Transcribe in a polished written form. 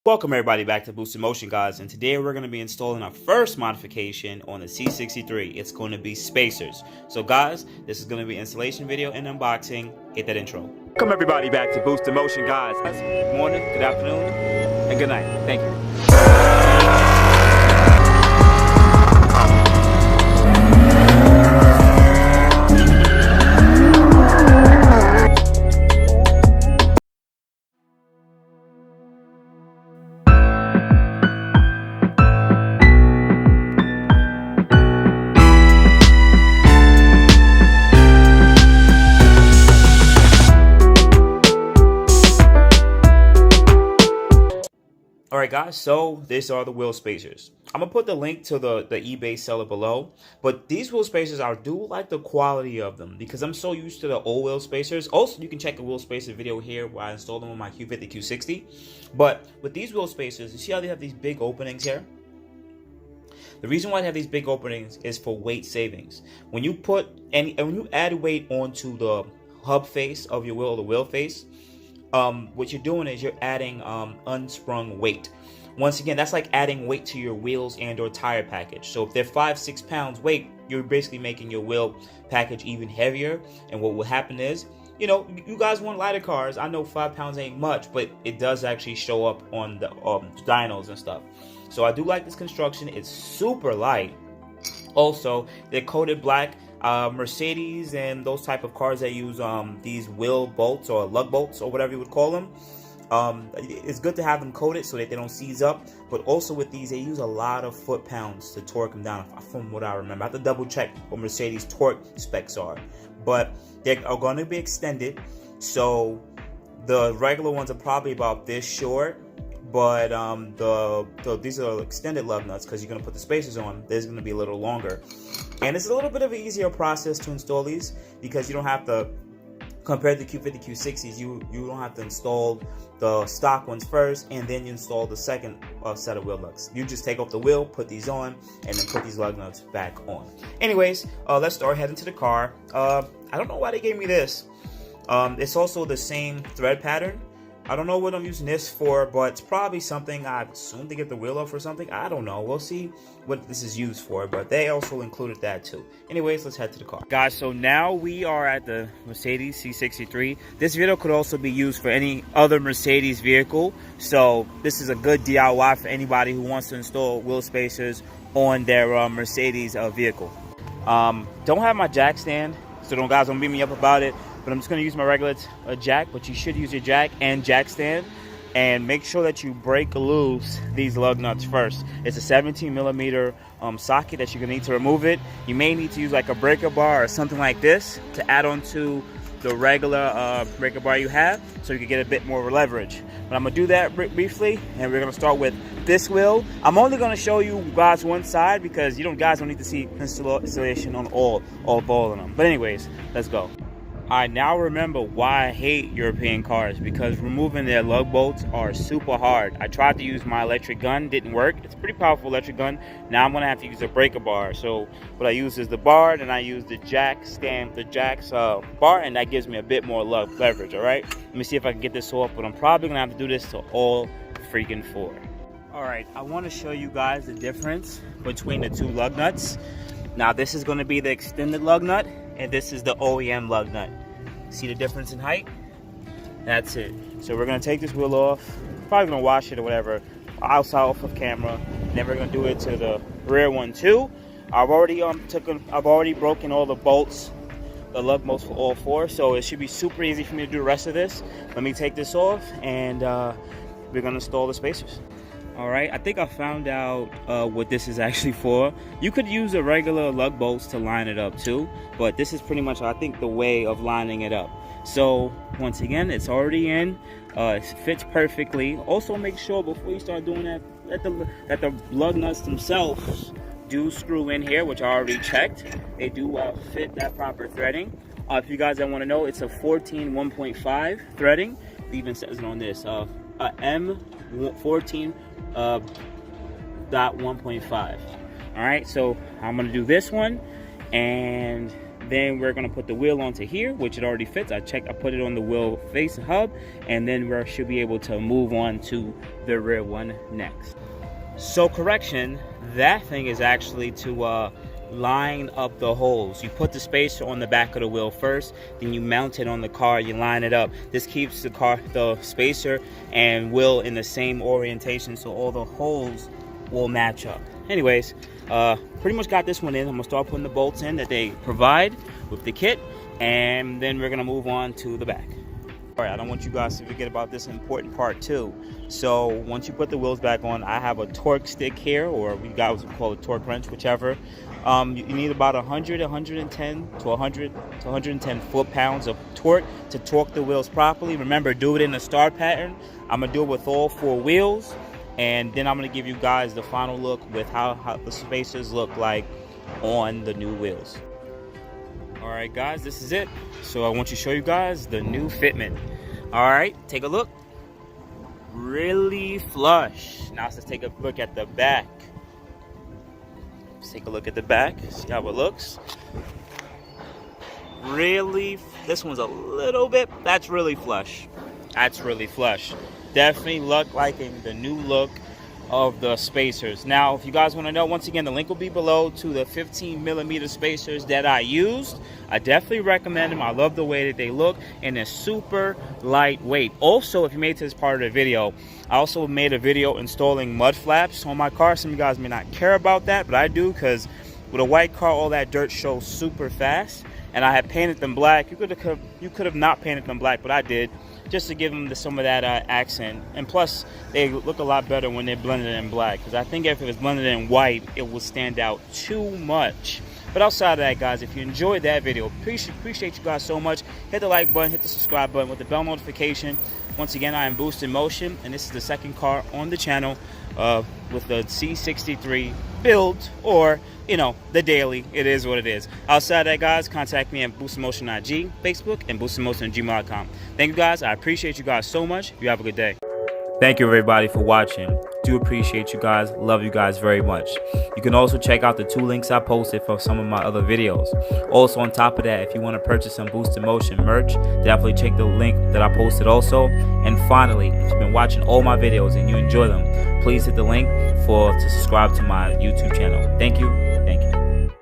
Welcome everybody back to Boosted Motion, guys, and today we're going to be installing our first modification on the C63. It's going to be spacers. So guys, this is going to be installation video and unboxing. Hit that intro. Welcome everybody back to Boosted Motion, guys. Good morning, good afternoon, and good night. Thank you. Alright guys, so these are the wheel spacers. I'm going to put the link to the eBay seller below, but these wheel spacers, I do like the quality of them because I'm so used to the old wheel spacers. Also, you can check the wheel spacer video here where I installed them on my Q50, Q60. But with these wheel spacers, you see how they have these big openings here? The reason why they have these big openings is for weight savings. When you when you add weight onto the hub face of your wheel, the wheel face, what you're doing is you're adding unsprung weight. Once again, that's like adding weight to your wheels and or tire package. So if they're 5-6 pounds weight, you're basically making your wheel package even heavier. And what will happen is, you know, you guys want lighter cars. I know 5 pounds ain't much, but it does actually show up on the dynos and stuff. So I do like this construction. It's super light. Also, they're coated black. Mercedes and those type of cars that use these wheel bolts or lug bolts or whatever you would call them, it's good to have them coated so that they don't seize up. But also with these, they use a lot of foot-pounds to torque them down, from what I remember. I have to double check what Mercedes torque specs are, but they are going to be extended. So the regular ones are probably about this short, but these are extended lug nuts because you're going to put the spacers on. There's going to be a little longer. And it's a little bit of an easier process to install these because you don't have to, compared to Q50, Q60s, you don't have to install the stock ones first and then you install the second set of wheel nuts. You just take off the wheel, put these on, and then put these lug nuts back on. Anyways, let's start heading to the car. I don't know why they gave me this. It's also the same thread pattern. I don't know what I'm using this for, but it's probably something I assume to get the wheel off or something. I don't know. We'll see what this is used for, but they also included that too. Anyways, let's head to the car. Guys, so now we are at the Mercedes C63. This video could also be used for any other Mercedes vehicle. So this is a good DIY for anybody who wants to install wheel spacers on their Mercedes vehicle. Don't have my jack stand, so guys don't beat me up about it. But I'm just going to use my regular jack, but you should use your jack and jack stand. And make sure that you break loose these lug nuts first. It's a 17mm socket that you're going to need to remove it. You may need to use like a breaker bar or something like this to add on to the regular breaker bar you have so you can get a bit more leverage. But I'm going to do that briefly, and we're going to start with this wheel. I'm only going to show you guys one side because guys don't need to see installation on all of them. But anyways, let's go. I now remember why I hate European cars, because removing their lug bolts are super hard. I tried to use my electric gun, didn't work. It's a pretty powerful electric gun. Now I'm gonna have to use a breaker bar. So what I use is the bar, and I use the jack stand, the jack's bar, and that gives me a bit more leverage. All right, let me see if I can get this off, but I'm probably gonna have to do this to all freaking four. All right, I want to show you guys the difference between the two lug nuts. Now this is going to be the extended lug nut, and this is the OEM lug nut. See the difference in height? That's it. So we're going to take this wheel off. Probably going to wash it or whatever outside off of camera. And then we're going to do it to the rear one too. I've already broken all the bolts, the lug bolts for all four, so it should be super easy for me to do the rest of this. Let me take this off, and we're going to install the spacers. Alright, I think I found out what this is actually for. You could use the regular lug bolts to line it up too, but this is pretty much, I think, the way of lining it up. So once again, it's already in. It fits perfectly. Also make sure before you start doing that that the lug nuts themselves do screw in here, which I already checked. They do fit that proper threading. If you guys don't want to know, it's a 14 1.5 threading. It even says it on this. M14 .1.5. All right, so I'm gonna do this one, and Then we're gonna put the wheel onto here, which it already fits. I put it on the wheel face hub, and then we should be able to move on to the rear one next. So correction, that thing is actually to line up the holes. You put the spacer on the back of the wheel first, then you mount it on the car, you line it up. This keeps the spacer and wheel in the same orientation, so all the holes will match up. Anyways, pretty much got this one in. I'm gonna start putting the bolts in that they provide with the kit, and then we're gonna move on to the back. All right, I don't want you guys to forget about this important part too. So once you put the wheels back on, I have a torque stick here, or we guys would call it torque wrench, whichever. You need about 100, 110 to 100 to 110 foot-pounds of torque to torque the wheels properly. Remember, do it in a star pattern. I'm gonna do it with all 4 wheels, and then I'm gonna give you guys the final look with how the spacers look like on the new wheels. All right, guys, this is it. So I want to show you guys the new fitment. All right, take a look. Really flush. Now let's take a look at the back. Let's take a look at the back, see how it looks. Really, this one's a little bit, that's really flush. That's really flush. Definitely look like the new look of the spacers. Now, if you guys want to know, once again, the link will be below to the 15mm spacers that I used. I definitely recommend them. I love the way that they look, and they're super lightweight. Also, if you made it to this part of the video, I also made a video installing mud flaps on my car. Some of you guys may not care about that, but I do, because with a white car, all that dirt shows super fast. And I had painted them black. You could have not painted them black, but I did, just to give them some of that accent. And plus, they look a lot better when they're blended in black, because I think if it was blended in white, it would stand out too much. But outside of that, guys, if you enjoyed that video, appreciate you guys so much. Hit the like button, hit the subscribe button with the bell notification. Once again, I am Boost in Motion, and this is the second car on the channel with the C63 build, or, you know, the daily. It is what it is. Outside of that, guys, contact me at Boost in Motion IG, Facebook, and boostinmotion@gmail.com. Thank you, guys. I appreciate you guys so much. You have a good day. Thank you, everybody, for watching. Do appreciate you guys. Love you guys very much. You can also check out the 2 links I posted for some of my other videos. Also, on top of that, if you want to purchase some Boost in Motion merch, definitely check the link that I posted also. And finally, if you've been watching all my videos and you enjoy them, please hit the link to subscribe to my YouTube channel. Thank you. Thank you.